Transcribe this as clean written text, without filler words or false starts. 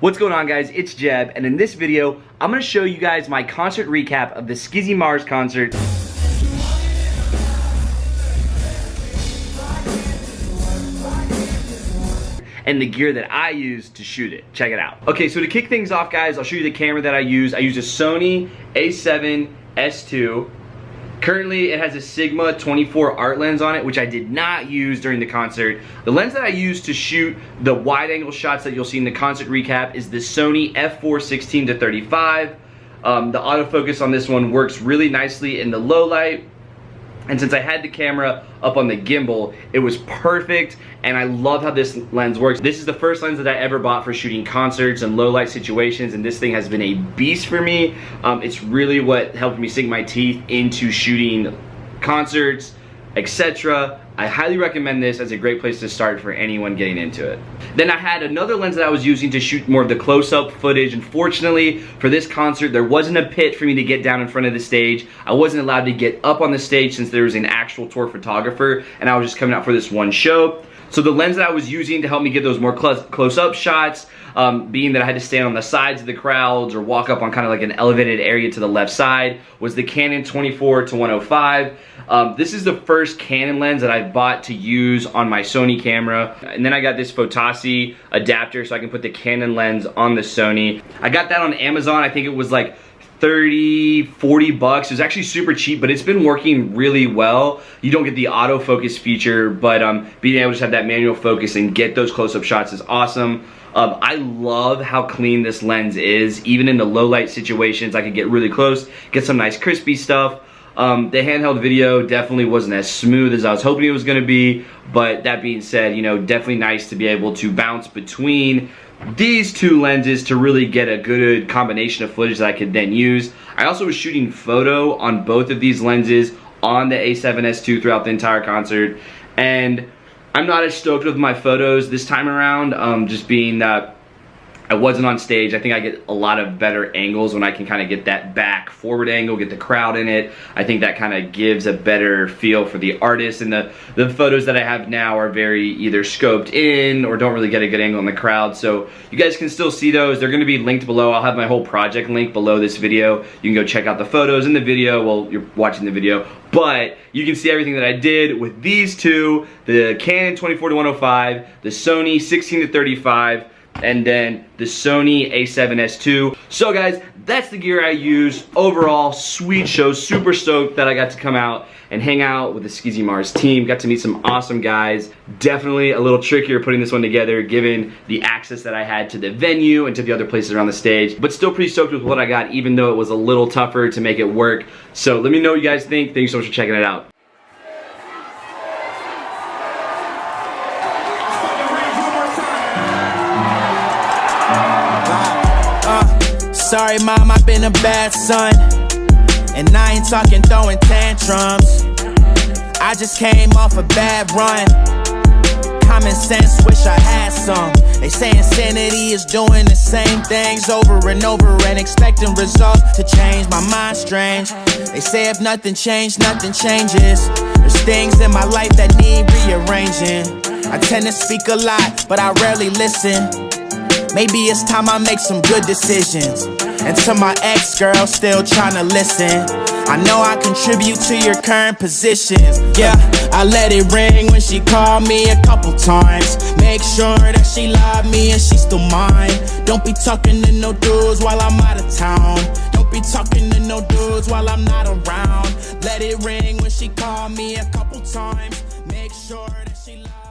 What's going on, guys? It's Jeb, and in this video, I'm going to show you guys my concert recap of the Skizzy Mars concert. And the gear that I use to shoot it. Check it out. Okay, so to kick things off, guys, I'll show you the camera that I use. I use a Sony a7S II. Currently, it has a Sigma 24 art lens on it, which I did not use during the concert. The lens that I use to shoot the wide angle shots that you'll see in the concert recap is the Sony f4 16-35. The autofocus on this one works really nicely in the low light. And since I had the camera up on the gimbal, it was perfect, and I love how this lens works. This is the first lens that I ever bought for shooting concerts and low light situations, and this thing has been a beast for me. It's really what helped me sink my teeth into shooting concerts, etc. I highly recommend this as a great place to start for anyone getting into it. Then I had another lens that I was using to shoot more of the close-up footage. Unfortunately, for this concert, there wasn't a pit for me to get down in front of the stage. I wasn't allowed to get up on the stage since there was an actual tour photographer, and I was just coming out for this one show. So the lens that I was using to help me get those more close-up shots, being that I had to stand on the sides of the crowds or walk up on kind of like an elevated area to the left side, was the Canon 24-105. This is the first Canon lens that I bought to use on my Sony camera. And then I got this Photossi adapter so I can put the Canon lens on the Sony. I got that on Amazon. I think it was like 30-40 bucks. It was actually super cheap, but it's been working really well. You don't get the autofocus feature, but being able to just have that manual focus and get those close-up shots is awesome. I love how clean this lens is. Even in the low light situations, I could get really close, get some nice crispy stuff. The handheld video definitely wasn't as smooth as I was hoping it was going to be, but that being said, you know, definitely nice to be able to bounce between these two lenses to really get a good combination of footage that I could then use. I also was shooting photo on both of these lenses on the a7S II throughout the entire concert, and I'm not as stoked with my photos this time around, just being that I wasn't on stage. I think I get a lot of better angles when I can kind of get that back forward angle, get the crowd in it. I think that kind of gives a better feel for the artist, and the photos that I have now are very either scoped in or don't really get a good angle on the crowd. So you guys can still see those. They're going to be linked below. I'll have my whole project link below this video. You can go check out the photos in the video while you're watching the video. But you can see everything that I did with these two, the Canon 24-105, the Sony 16-35, and then the Sony a7S II. So guys, that's the gear I use. Overall, sweet show. Super stoked that I got to come out and hang out with the Skizzy Mars team. Got to meet some awesome guys. Definitely a little trickier putting this one together given the access that I had to the venue and to the other places around the stage. But still pretty stoked with what I got, even though it was a little tougher to make it work. So let me know what you guys think. Thank you so much for checking it out. Sorry mom, I've been a bad son, and I ain't talking throwing tantrums. I just came off a bad run. Common sense, wish I had some. They say insanity is doing the same things over and over and expecting results to change. My mind's strange. They say if nothing changed, nothing changes. There's things in my life that need rearranging. I tend to speak a lot, but I rarely listen. Maybe it's time I make some good decisions. And to my ex-girl still tryna listen, I know I contribute to your current positions. Yeah, I let it ring when she called me a couple times. Make sure that she loved me and she's still mine. Don't be talking to no dudes while I'm out of town. Don't be talking to no dudes while I'm not around. Let it ring when she called me a couple times. Make sure that she loved me.